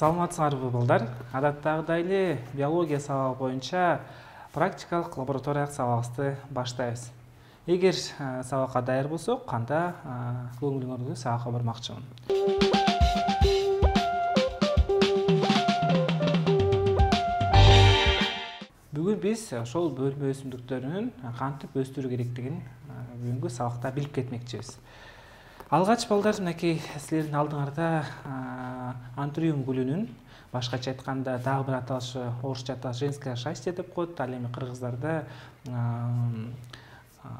Саламатсыңарбы балдар? Адаттагыдай эле биология сабагы боюнча практикалык лабораториялык сабагыбызды баштайбыз. Эгер сабакка даяр болсок, анда көңүлүңөрдү сабакка бармакчымын. Бүгүн биз ошол бөлмө өсүмдүктөрүнүн кантип өстүрүү керектигин бүгүнкү сабакта билип кетмекчибиз. Алгач балдар, мынакей силердин алдыңарда антуриум гүлүнүн, башкача айтканда дагы бир аталышы орусча аталышы женская счастье деп коет. Ал эми кыргыздарда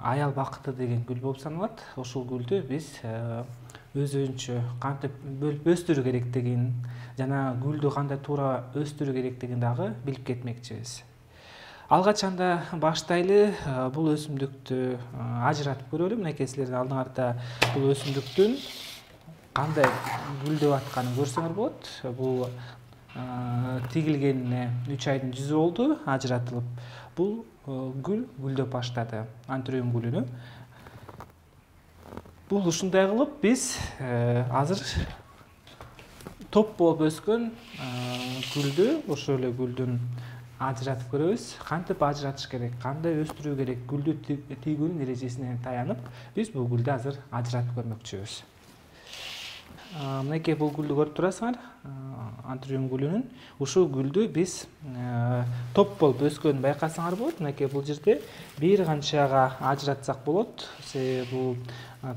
аял бакыты деген гүл болуп саналат. Ушул гүлдү биз өзүнчө кантип бөлүп өстүрүү керектигин жана гүлдү кандай туура өстүрүү керектигин дагы билип кетмекчибиз. Алгач анда баштайлы. Бул өсүмдүктү ажыратып көрөлү. Мынакей силердин алдыңарда бул өсүмдүктүн кандай гүлдөп атканын көрсөңөр болот. Бул тигилгенине 3 айдын жүзү болду, ажыратылып. Бул гүл гүлдөп баштады, антуриум гүлүнү. Бул ушундай кылып биз азыр топ болуп өскөн гүлдү, ошол эле гүлдүн ажыратып көрөбүз. Кантип ажыратыш керек, кандай өстүрүү керек, гүлдү тийгүүнүн эрежесине таянып, биз бул гүлдү азыр ажыратып көрмөкчүбүз. Мынакей бул гүлдү көрүп турасыңар, антуриум гүлүнүн. Ушул гүлдү биз топ болуп өскөнүн байкасаңар болот. Мынакей бул жерде бир канчага ажыратсак болот. Себеби бул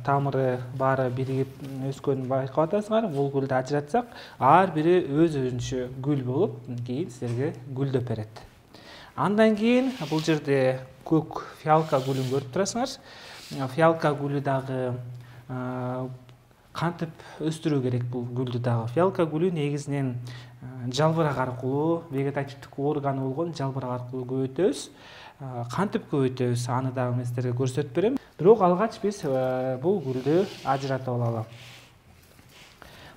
тамыры баары биригип өскөнүн байкап атасыңар. Бул гүлдү ажыратсак, ар бири өзүнчө гүл болуп, кийин силерге гүлдөп берет. Андан кийин бул жерде көк фиалка гүлүн көрүп турасыңар. Фиалка гүлү дагы кантип өстүрүү керек бул гүлдү дагы. Фиалка гүлү негизинен жалбырак аркылуу, вегетативдик органы болгон жалбырак аркылуу көбөйтөбүз. Кантип көбөйтөбүз, аны дагы мен силерге көрсөтүп берем. Бирок алгач биз бул гүлдү ажыратып алалы.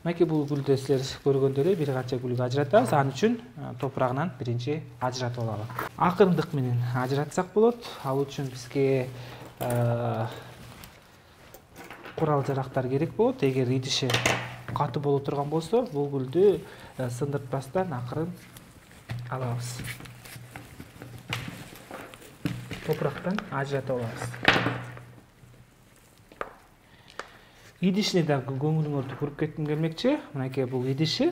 Мынакей бул гүлдү силер көргөндөй эле бир канча гүлгө ажыратабыз. Ал үчүн топурагынан биринчи ажыратып алалы. Акырындык менен ажыратсак болот. Ал үчүн бизге курал жарактар керек болот. Эгер идиши катуу боло турган болсо, бул гүлдү сындыртпастан акырын алабыз. Топурактан ажыратып алабыз. Идишине да көңүлүңөрдү буруп кетким келмекчи. Мынакей бул идиши,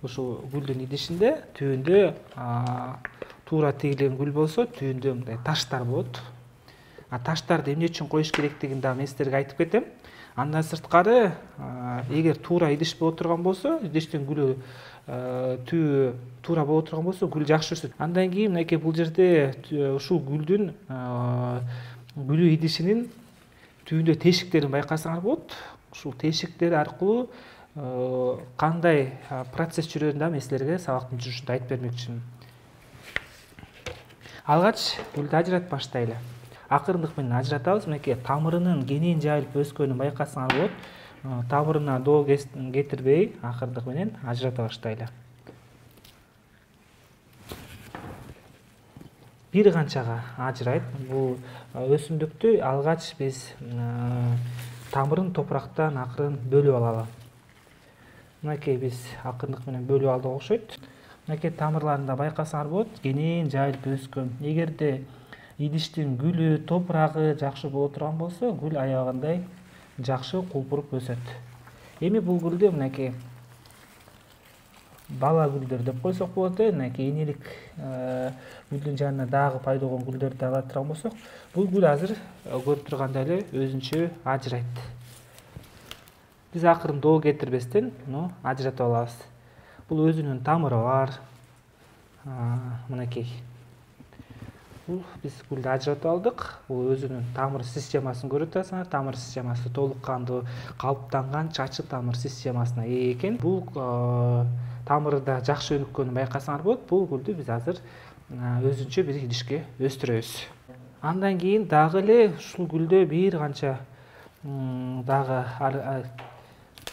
ушул гүлдүн идишинде түбүндө туура тигилген гүл болсо, түбүндө мындай таштар болот. Таштарды эмне үчүн коюш керектигин да мен силерге айтып кетем. Андан сырткары, эгер туура идиш боло турган болсо, идиштин гүлү түбү туура боло турган болсо, гүл жакшы өсөт. Андан кийин мынакей бул жерде ушул гүлдүн гүлү идишинин түбүндө тешиктерин байкасаңар болот. Ушул тешиктер аркылуу кандай процесс жүрөөрүн да мен силерге сабактын жүрүшүндө айтып бермекчимин. Алгач гүлдү ажыратып баштайлы. Акырындык менен ажыратабыз. Мынакей тамырынын кенен жайылып өскөнүн байкасаңар болот. Тамырына доо кетирбей, акырындык менен ажырата баштайлы. Бир канчага ажырайт. Бул өсүмдүктү алгач биз тамырын топурактан акырын бөлүп алалы. Мынакей биз акырындык менен бөлүп алдык окшойт. Мынакей тамырларында байкасаңар болот, кенен жайылып өскөн. Эгерде идиштин гүлү, топурагы жакшы боло турган болсо, гүл аябагандай жакшы кулпуруп өсөт. Эми бул гүлдү мынакей бала гүлдөр деп койсок болот. Мынакей энелик гүлдүн жанына дагы пайда болгон гүлдөрдү ала турган болсок, бул гүл азыр көрүп тургандай эле өзүнчө ажырайт. Биз акырын доо кетирбестен ажыратып алабыз. Бул өзүнүн тамыры бар. Мынакей. Бул биз гүлдү ажыратып алдык. Бул өзүнүн тамыр системасын көрүп атасыңар. Тамыр системасы толук кандуу, калыптанган чачы тамыр системасына ээ экен. Бул тамырда жакшы өнүккөнүн байкасаңар болот. Бул гүлдү биз азыр өзүнчө бир идишке өстүрөбүз. Андан кийин дагы эле ушул гүлдө бир канча дагы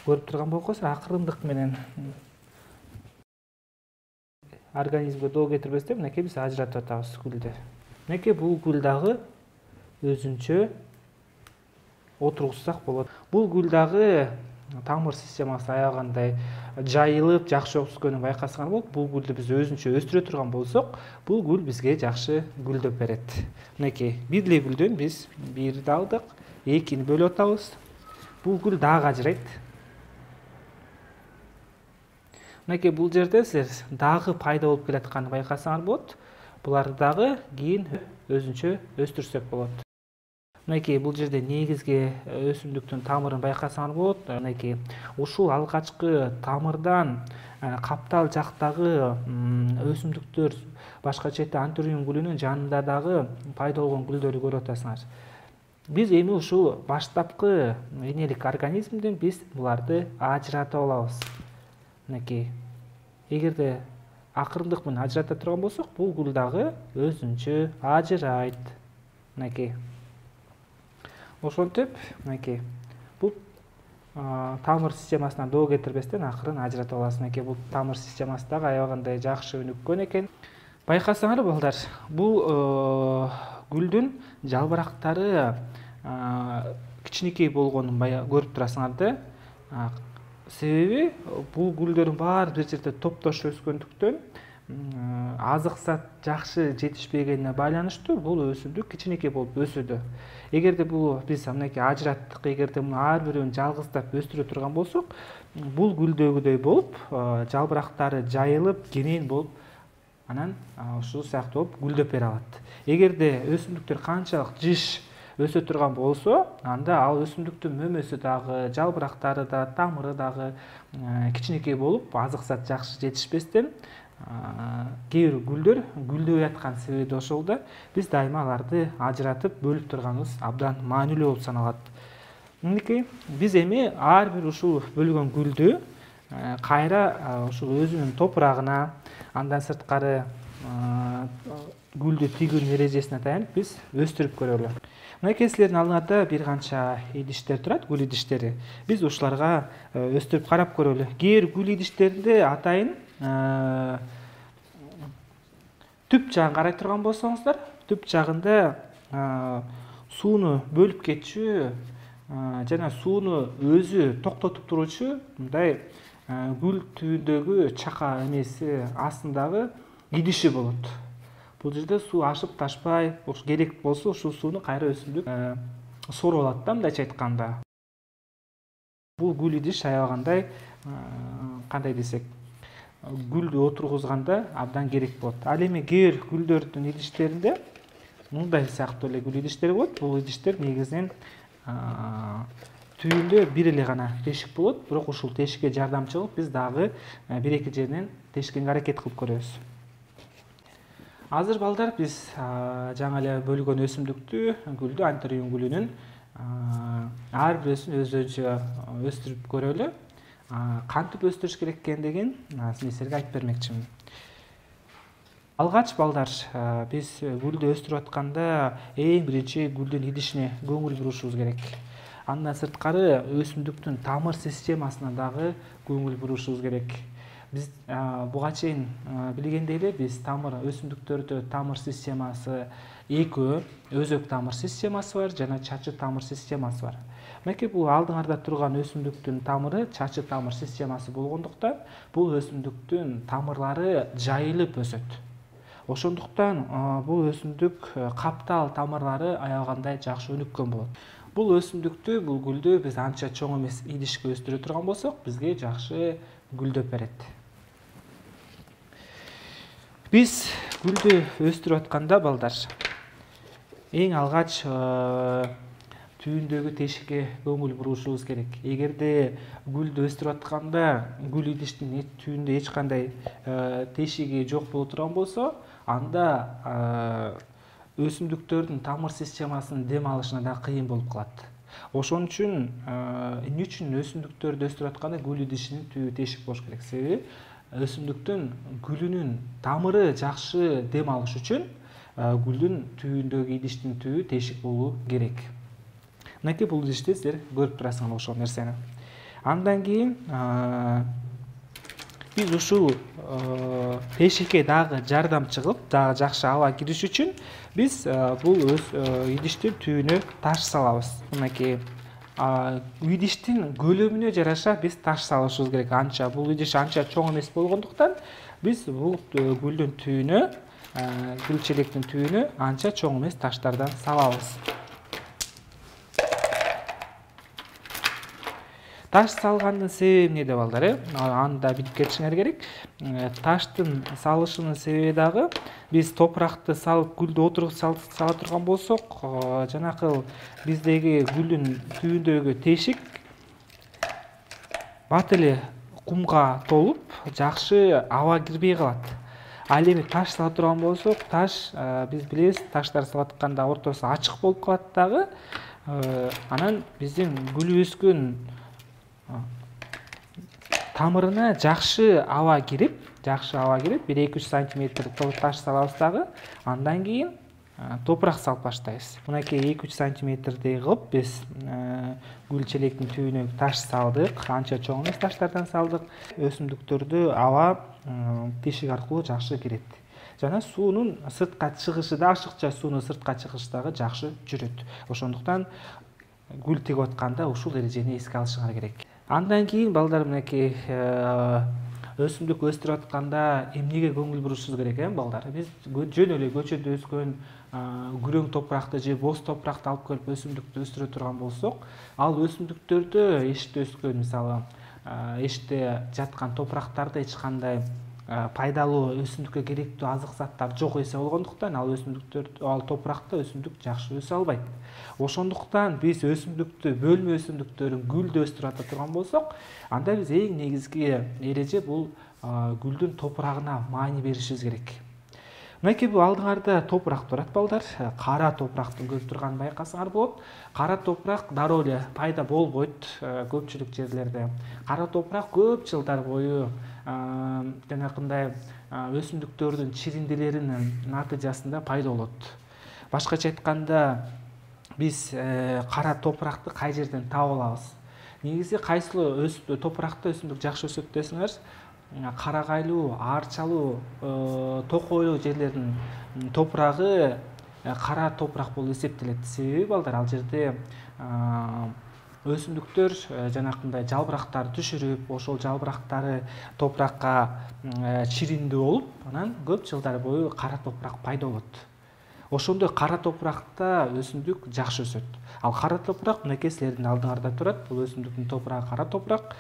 көрүп турган болсоңуз, акырындык менен организмге доо кетирбестен мынакей биз ажыратып атабыз гүлдү. Мынакей бул гүл дагы өзүнчө отургузсак болот. Бул гүл дагы тамыр системасы аягандай жайылып жакшы өскөнүн байкасаңар болот. Бул гүлдү биз өзүнчө өстүрө турган болсок, бул гүл бизге жакшы гүлдөп берет. Мынакей бир эле гүлдөн биз бирди алдык, экини бөлүп атабыз. Бул гүл дагы ажырайт. Мынакей бул жерде силер дагы пайда болуп келатканын байкасаңар болот. Буларды дагы кийин өзүнчө өстүрсөк болот. Мынакей бул жерде негизги өсүмдүктүн тамырын байкасаңар болот. Мынакей ушул алгачкы тамырдан каптал жактагы өсүмдүктөр, башкача айтканда антуриум гүлүнүн жанында дагы пайда болгон гүлдөрдү көрүп атасыңар. Биз эми ушул баштапкы энелик организмден биз буларды ажыратып алабыз. Мынакей эгерде акырындык менен ажырата турган болсок, бул гүл дагы өзүнчө ажырайт. Мынакей ошентип, мынакей бул тамыр системасынан доо кетирбестен акырын ажыратып аласыз. Мынакей бул тамыр системасы дагы аябагандай жакшы өнүккөн экен. Байкасаңар балдар, бул гүлдүн жалбырактары кичинекей болгонун көрүп турасыңар да. Себеби бул гүлдөрдүн баары бир жерде топтош өскөндүктөн азык зат жакшы жетишпегенине байланыштуу бул өсүмдүк кичинекей болуп өсүүдө. Эгерде бул биз мынакей ажыраттык, эгерде муну ар бирөөнү жалгыздап өстүрө турган болсок, бул гүлдөгүдөй болуп, жалбырактары жайылып, кенен болуп, анан ушул сыяктуу болуп гүлдөп бере алат. Эгерде өсүмдүктөр канчалык жыш өсө турган болсо, анда ал өсүмдүктүн мөмөсү дагы, жалбырактары да, тамыры дагы кичинекей болуп, азык зат жакшы жетишпестен кээ бир гүлдөр гүлдөбөй аткан себеби ошол да. Биз дайыма аларды ажыратып бөлүп турганыбыз абдан маанилүү болуп саналат. Мынакей биз эми ар бир ушул бөлгөн гүлдү кайра ушул өзүнүн топурагына, андан сырткары гүлдү тигүүнүн эрежесине таянып биз өстүрүп көрөлү. Мынакей силердин алдыңарда бир канча идиштер турат, гүл идиштери. Биз ушуларга өстүрүп карап көрөлү. Кээ бир гүл идиштеринде атайын түп жагын карай турган болсоңуздар, түп жагында сууну бөлүп кетчү жана сууну өзү токтотуп туручу мындай гүл түбүндөгү чака эмеси астындагы идиши болот. Бул жерде суу ашып ташпай, керек болсо ушул сууну кайра өсүмдүк соруп алат да, мындайча айтканда. Бул гүл идиш аябагандай кандай десек, гүлдү отургузганда абдан керек болот. Ал эми кээ бир гүлдөрдүн идиштеринде мындай сыяктуу эле гүл идиштери болот. Бул идиштер негизинен түбүндө бир эле гана тешик болот, бирок ушул тешикке жардамчы кылып биз дагы бир-эки жеринен тешкенге аракет кылып көрөбүз. Азыр балдар биз жаңы эле бөлгөн өсүмдүктү, гүлдү, антуриум гүлүнүн ар бирөөсүн өзүнчө өстүрүп көрөлү. Кантип өстүрүш керек экендигин мен силерге айтып бермекчимин. Алгач балдар, биз гүлдү өстүрүп атканда эң биринчи гүлдүн идишине көңүл бурушубуз керек. Андан сырткары өсүмдүктүн тамыр системасына дагы көңүл бурушубуз керек. Биз буга чейин билгендей эле биз өсүмдүктөрдө тамыр системасы экөө, өзөк тамыр системасы бар жана чачы тамыр системасы бар. Мынакей бул алдыңарда турган өсүмдүктүн тамыры чачы тамыр системасы болгондуктан бул өсүмдүктүн тамырлары жайылып өсөт. Ошондуктан бул өсүмдүк каптал тамырлары аябагандай жакшы өнүккөн болот. Бул өсүмдүктү, бул гүлдү биз анча чоң эмес идишке өстүрө турган болсок, бизге жакшы гүлдөп берет. Биз гүлдү өстүрүп атканда балдар, эң алгач түбүндөгү тешикке көңүл бурушубуз керек. Эгерде гүлдү өстүрүп атканда гүл идиштин түбүндө эч кандай тешиги жок боло турган болсо, анда өсүмдүктөрдүн тамыр системасынын дем алышына да кыйын болуп калат. Ошон үчүн эмне үчүн өсүмдүктөрдү өстүрүп атканда гүл идишинин түбү тешик болуш керек? Себеби өсүмдүктүн гүлүнүн тамыры жакшы дем алыш үчүн гүлдүн түбүндөгү идиштин түбү тешик болуу керек. Мынакей бул идишти силер көрүп турасыңар ошол нерсени. Андан кийин биз ушул тешикке дагы жардамчы кылып, дагы жакшы аба кириш үчүн биз бул идиштин түбүнө таш салабыз. Мынакей идиштин көлөмүнө жараша биз таш салышыбыз керек. Анча бул идиш анча чоң эмес болгондуктан биз бул гүлдүн түйүнө, гүл челектин түйүнө анча чоң эмес таштардан салабыз. Таш салгандын себеби эмнеде балдар? Аны да билип кетишиңер керек. Таштын салышынын себеби дагы биз топуракты салып гүлдү отургузуп сала турган болсок, жанакы биздеги гүлдүн түйүндөгү тешик бат эле кумга толуп, жакшы аба кирбей калат. Ал эми таш сала турган болсок, таш биз билебиз, таштар сала атканда ортосу ачык болуп калат дагы. Анан биздин гүл өскөн тамырына жакшы аба кирип, 1-2-3 сантиметр таш салабыз дагы, андан кийин топурак салып баштайбыз. Мынакей 2-3 сантиметрдей кылып биз гүл челектин түйүнө таш салдык, анча чоң эмес таштардан салдык. Өсүмдүктөрдө аба тешик аркылуу жакшы кирет. Жана суунун сыртка чыгышы да, ашыкча суунун сыртка чыгышы дагы жакшы жүрөт. Ошондуктан гүл тегип атканда ушул эрежени эске алышыңар керек. Андан кийин балдар, мынакей өсүмдүк өстүрүп атканда эмнеге көңүл бурушубуз керек, балдар? Биз жөн эле көчөдө өскөн күрөң топуракты же боз топуракты алып келип өсүмдүктү өстүрө турган болсок, ал өсүмдүктөрдө эшикте өскөн, мисалы, эшикте жаткан топурактарда эч кандай пайдалуу өсүмдүккө керектүү азык заттар жок эсе болгондуктан ал топуракта өсүмдүк жакшы өсө албайт. Ошондуктан биз өсүмдүктү, бөлмө өсүмдүктөрүн гүлдү өстүрүп ата турган болсок, анда биз эң негизги эреже бул гүлдүн топурагына маани беришибиз керек. Мынакей бул алдыңарда топурак турат балдар. Кара топурактын көрүп турганын байкасаңар болот. Кара топурак дароо эле пайда болбойт көпчүлүк жерлерде. Кара топурак көп жылдар бою жанакындай өсүмдүктөрдүн чиринделеринин натыйжасында пайда болот. Башкача айтканда, биз кара топуракты кай жерден таап алабыз? Негизи кайсыл топуракта өсүмдүк жакшы өсөт десеңер, карагайлуу, аарчалуу, токойлуу жерлердин топурагы кара топурак болуп эсептелет. Себеби балдар, ал жерде өсүмдүктөр жанакындай жалбырактар түшүрүп, ошол жалбырактары топуракка чириндүү болуп, анан көп жылдар бою кара топурак пайда болот. Ошондой кара топуракта өсүмдүк жакшы өсөт. Ал кара топурак мынакей силердин алдыңарда турат. Бул өсүмдүктүн топурагы кара топурак.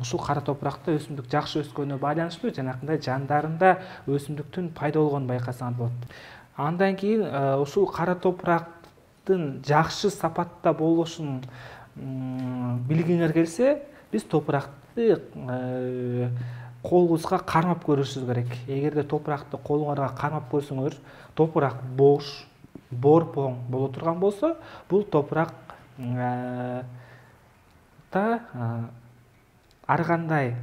Ушул кара топуракта өсүмдүк жакшы өскөнүнө байланыштуу жанакындай жандарында өсүмдүктүн пайда болгонун байкасаңар болот. Андан кийин ушул кара топурактын жакшы сапатта болушун билгиңер келсе, биз топуракты колубузга кармап көрүшүбүз керек. Эгерде топуракты колуңарга кармап көрсөңөр, топурак бош, борпоң боло турган болсо, бул топурак ар кандай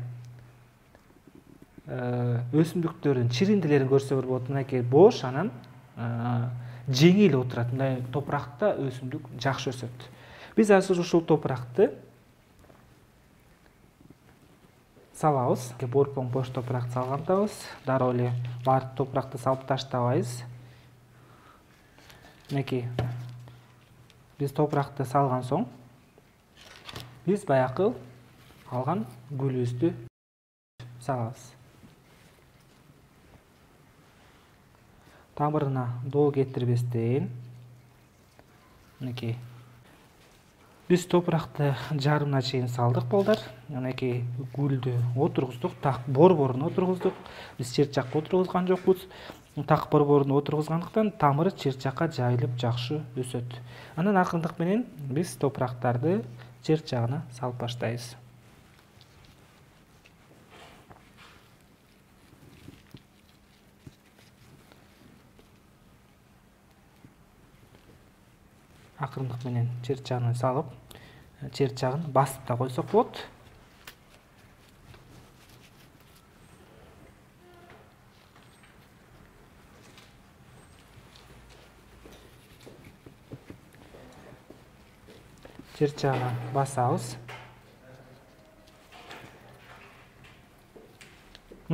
өсүмдүктөрдүн чиринделерин көрсөңөр болот. Мынакей бош, анан жеңил отурат. Мындай топуракта өсүмдүк жакшы өсөт. Биз азыр ушул топуракты салабыз. Борпоң бош топуракты салгандабыз. Дароо эле баардык топуракты салып таштабайбыз. Мынакей биз топуракты салган соң, биз баякы алган гүлүбүздү салабыз. Тамырына доо кетирбестен, мынакей биз топуракты жарымына чейин салдык балдар. Мынакей гүлдү отургуздук, так борборуна отургуздук. Биз чыр-чакка отургузган жокпуз. Так борборуна отургузгандыктан тамыры чыр-чакка жайылып жакшы өсөт. Анан акырындык менен биз топурактарды чыр-чагына салып баштайбыз. Акырындык менен чыр-чагына салып, чыр-чагын басып да койсок болот. Чыр-чагына басабыз.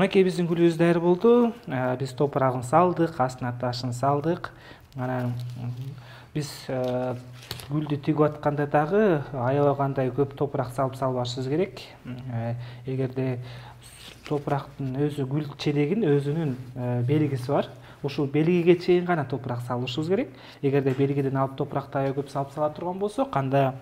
Мынакей биздин гүлүбүз даяр болду. Биз топурагын салдык, астына ташын салдык. Анан биз гүлдү тигип атканда дагы аябагандай көп топурак салып салбашыбыз керек. Эгерде топурактын өзү гүл челегин өзүнүн белгиси бар. Ушул белгиге чейин гана топурак салышыбыз керек. Эгерде белгиден алып топуракты аябай көп салып сала турган болсок, анда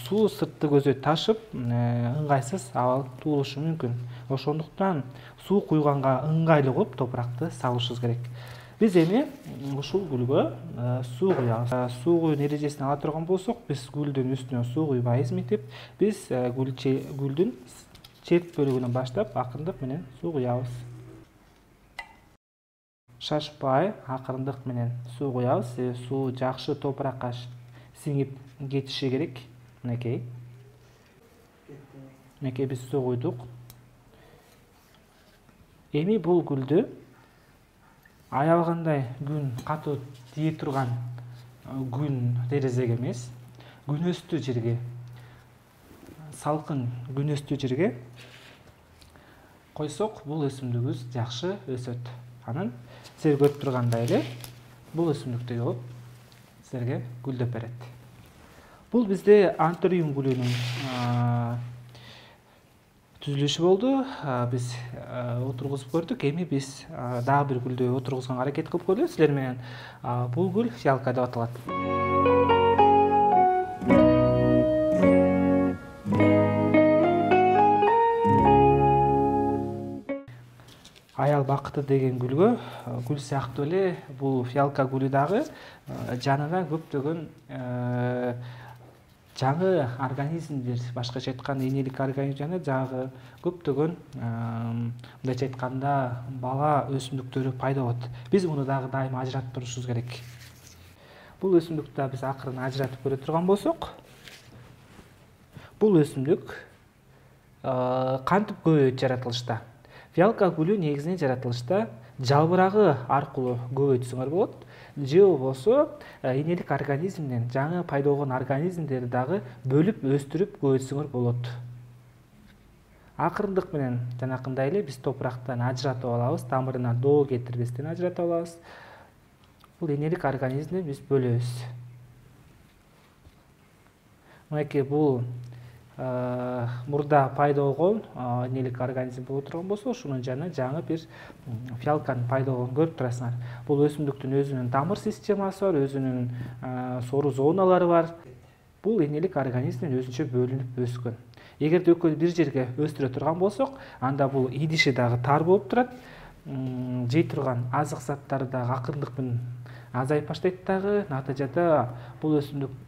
суу сыртты көзөй ташып, ыңгайсыз абал туулушу мүмкүн. Ошондуктан суу куйганга ыңгайлуу кылып топуракты салышыбыз керек. Биз эми ушул гүлгө суу куябыз. Суу куюун эрежесин ала турган болсок, биз гүлдүн үстүнө суу куйбайбыз мынтип. Биз гүлдүн чет бөлүгүнөн баштап акырындык менен суу куябыз. Шашпай акырындык менен суу куябыз. Суу жакшы топуракка сиңип кетиши керек. Мынакей. Мынакей биз суу куйдук. Эми бул гүлдү аябагандай күн катуу тие турган күн терезеге эмес, күнөстүү жерге, салкын күнөстүү жерге койсок, бул өсүмдүгүбүз жакшы өсөт. Анан силер көрүп тургандай эле бул өсүмдүктөй болуп силерге гүлдөп берет. Бул бизде антуриум гүлүнүн түзүлүшү болду. Биз отургузуп көрдүк. Эми биз дагы бир гүлдү отургузганга аракет кылып көрөлү силер менен. Бул гүл фиалка деп аталат. Аял бакыты деген гүлгө, гүл сыяктуу эле бул фиалка гүлү дагы жанына көптөгөн жаңы организмдер, башкача айтканда энелик организм жана жагы көптөгөн мындайча айтканда бала өсүмдүктөрү пайда болот. Биз муну дагы дайыма ажыратып турушубуз керек. Бул өсүмдүктү биз акырын ажыратып көрө турган болсок, бул өсүмдүк кантип көбөйөт жаратылышта? Фиалка гүлү негизинен жаратылышта жалбырагы аркылуу көбөйтсөңөр болот. Же болбосо энелик организмден жаңы пайда болгон организмдерди дагы бөлүп өстүрүп көбөйтсөңөр болот. Акырындык менен жанакындай эле биз топурактан ажыратып алабыз, тамырына доо кетирбестен ажыратып алабыз. Бул энелик организмден биз бөлөбүз. Мынакей бул мурда пайда болгон энелик организм боло турган болсо, ушунун жанына жаңы бир фиалканын пайда болгонун көрүп турасыңар. Бул өсүмдүктүн өзүнүн тамыр системасы бар, өзүнүн сору зоналары бар. Бул энелик организмден өзүнчө бөлүнүп өскөн. Эгерде экөөбүз бир жерге өстүрө турган болсок, анда бул идиши дагы тар болуп турат. Жей турган азык заттары дагы акырындык менен азайып баштайт дагы. Натыйжада бул өсүмдүк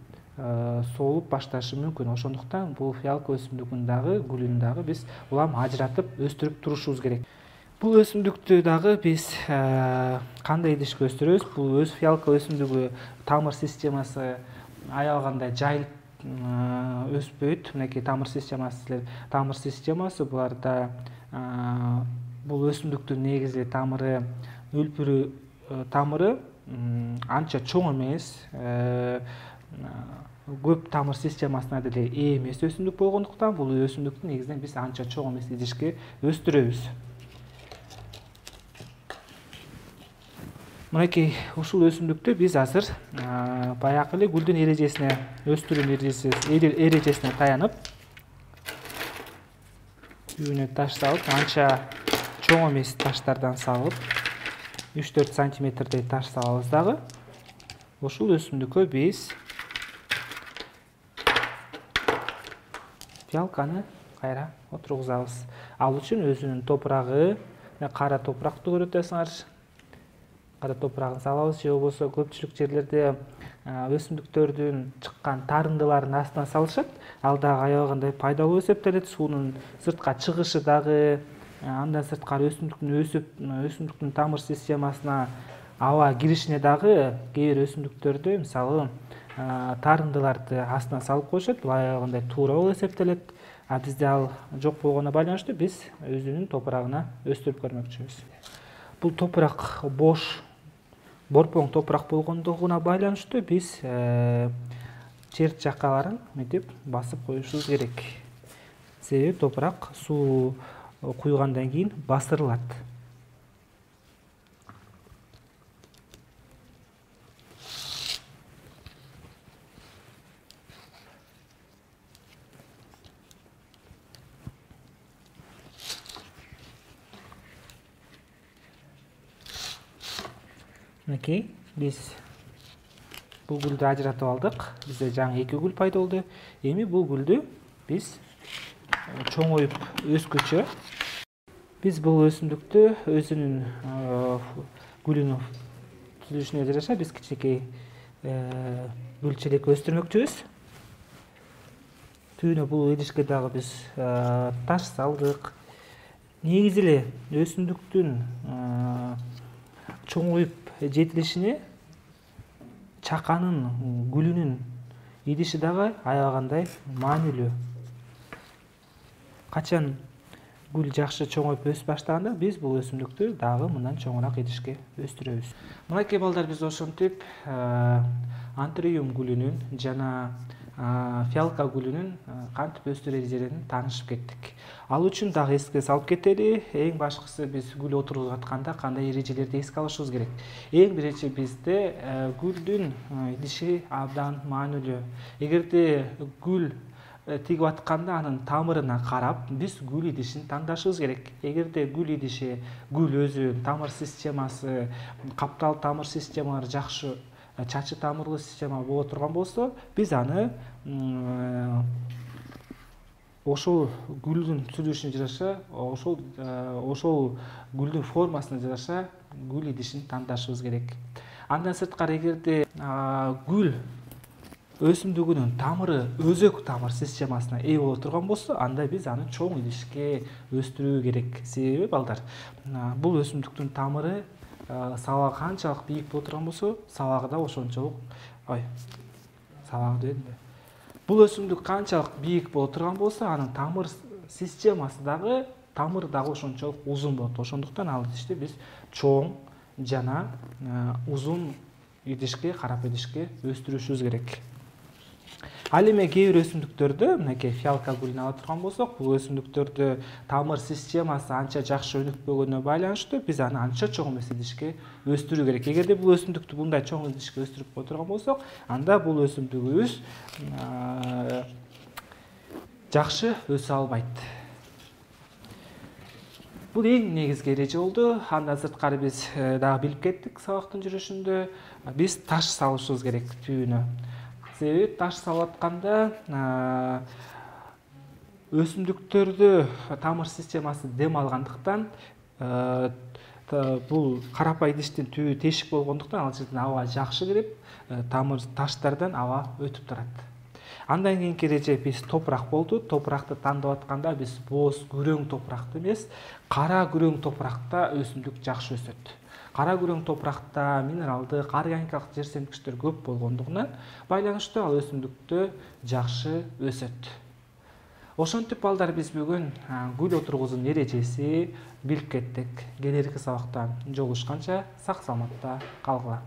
соолуп башташы мүмкүн. Ошондуктан бул фиалка өсүмдүгүн дагы, гүлүн дагы биз улам ажыратып өстүрүп турушубуз керек. Бул өсүмдүктү дагы биз кандай идишке өстүрөбүз? Бул фиалка өсүмдүгү тамыр системасы аябагандай жайылып өспөйт. Мынакей тамыр системасы буларда бул өсүмдүктүн негизи тамыры үлпүрү тамыры анча чоң эмес, көп тамыр системасына деле ээ эмес өсүмдүк болгондуктан бул өсүмдүктү негизинен биз анча чоң эмес идишке өстүрөбүз. Мынакей ушул өсүмдүктү биз азыр баягы эле гүлдүн эрежесине, өстүрүүнүн эрежесине таянып, түбүнө таш салып, анча чоң эмес таштардан салып, 3-4 сантиметрдей таш салабыз дагы. Ушул өсүмдүккө биз фиалканы кайра отургузабыз. Ал үчүн өзүнүн топурагы, кара топуракты көрүп атасыңар. Кара топурагын салабыз, же болбосо көпчүлүк жерлерде өсүмдүктөрдүн чыккан тарындыларын астына салышат. Ал дагы аябагандай пайдалуу эсептелет. Суунун сыртка чыгышы дагы, андан сырткары өсүмдүктүн тамыр системасына аба киришине дагы кээ бир өсүмдүктөрдө мисалы тарындыларды астына салып коюшат. Бул аябагандай туура болуп эсептелет. Бизде ал жок болгонуна байланыштуу биз өзүнүн топурагына өстүрүп көрмөкчүбүз. Бул топурак бош, борпоң топурак болгондугуна байланыштуу биз черт жаккаларын мынтип басып коюшубуз керек. Себеби топурак суу куйгандан кийин бастырылат. Мінекей, биз бул гүлдү ажыратып алдык. Бизде жаңы 2 гүл пайда болду. Эми бул гүлдү биз чоңоюп өскүчө биз бул өсүмдүктү өзүнүн гүлүнүн түзүлүшүнө жараша биз кичинекей гүлчелек өстүрмөкчүбүз. Түйүнө бул идишке дагы биз таш салдык. Негизи эле өсүмдүктүн чоңоюп жетилишине чаканын гүлүнүн идиши дагы аябагандай маанилүү. Качан гүл жакшы чоңоюп өсүп баштаганда биз бул өсүмдүктү дагы мындан чоңураак идишке өстүрөбүз. Мынакей балдар, биз ошентип антриум гүлүнүн жана фиалка гүлүнүн кантип өстүрүү эрежелерин таанышып кеттик. Ал үчүн дагы эске салып кетели. Эң башкысы биз гүл отургузуп атканда кандай эрежелерди эске алышыбыз керек. Эң биринчи бизде гүлдүн идиши абдан маанилүү. Эгерде гүл тигип атканда анын тамырына карап биз гүл идишин тандашыбыз керек. Эгерде гүл идиши, гүл өзү, тамыр системасы, каптал тамыр системалары жакшы, чачы тамырлуу система боло турган болсо, биз аны ошол гүлдүн түзүлүшүнө жараша, ошол гүлдүн формасына жараша гүл идишин тандашыбыз керек. Андан сырткары, эгерде гүл өсүмдүгүнүн тамыры өзөк тамыр системасына ээ боло турган болсо, анда биз аны чоң идишке өстүрүү керек. Себеби балдар, бул өсүмдүктүн тамыры сабагы канчалык бийик боло турган болсо, сабагы да ошончолук, бул өсүмдүк канчалык бийик боло турган болсо, анын тамыр системасы дагы, тамыры дагы ошончолук узун болот. Ошондуктан ал идишти биз чоң жана узун идишке, карап идишке өстүрүшүбүз керек. Ал эми кээ бир өсүмдүктөрдө, мынакей фиалка гүлүн ала турган болсок, бул өсүмдүктөрдө тамыр системасы анча жакшы өнүкпөгөнүнө байланыштуу биз аны анча чоң эмес идишке өстүрүү керек. Эгерде бул өсүмдүктү мындай чоң идишке өстүрүп кое турган болсок, анда бул өсүмдүгүбүз жакшы өсө албайт. Бул эң негизги эреже болду. Андан сырткары биз дагы билип кеттик сабактын жүрүшүндө, биз таш салышыбыз керек түйүнө. Себеби таш салып атканда өсүмдүктөрдө тамыр системасы дем алгандыктан, бул карапай идиштин түбү тешик болгондуктан ал жерден аба жакшы кирип, тамыр таштардан аба өтүп турат. Андан кийинки эреже биз топурак болду. Топуракты тандап атканда биз боз күрөң топуракты эмес, кара күрөң топуракта өсүмдүк жакшы өсөт. Кара күрөң топуракта минералдык, органикалык жерсенткичтер көп болгондугунан байланыштуу ал өсүмдүктө жакшы өсөт. Ошентип балдар, биз бүгүн гүл отургузуунун эрежеси билип кеттик. Келерки сабакта жолугушканча сак саламатта калгыла.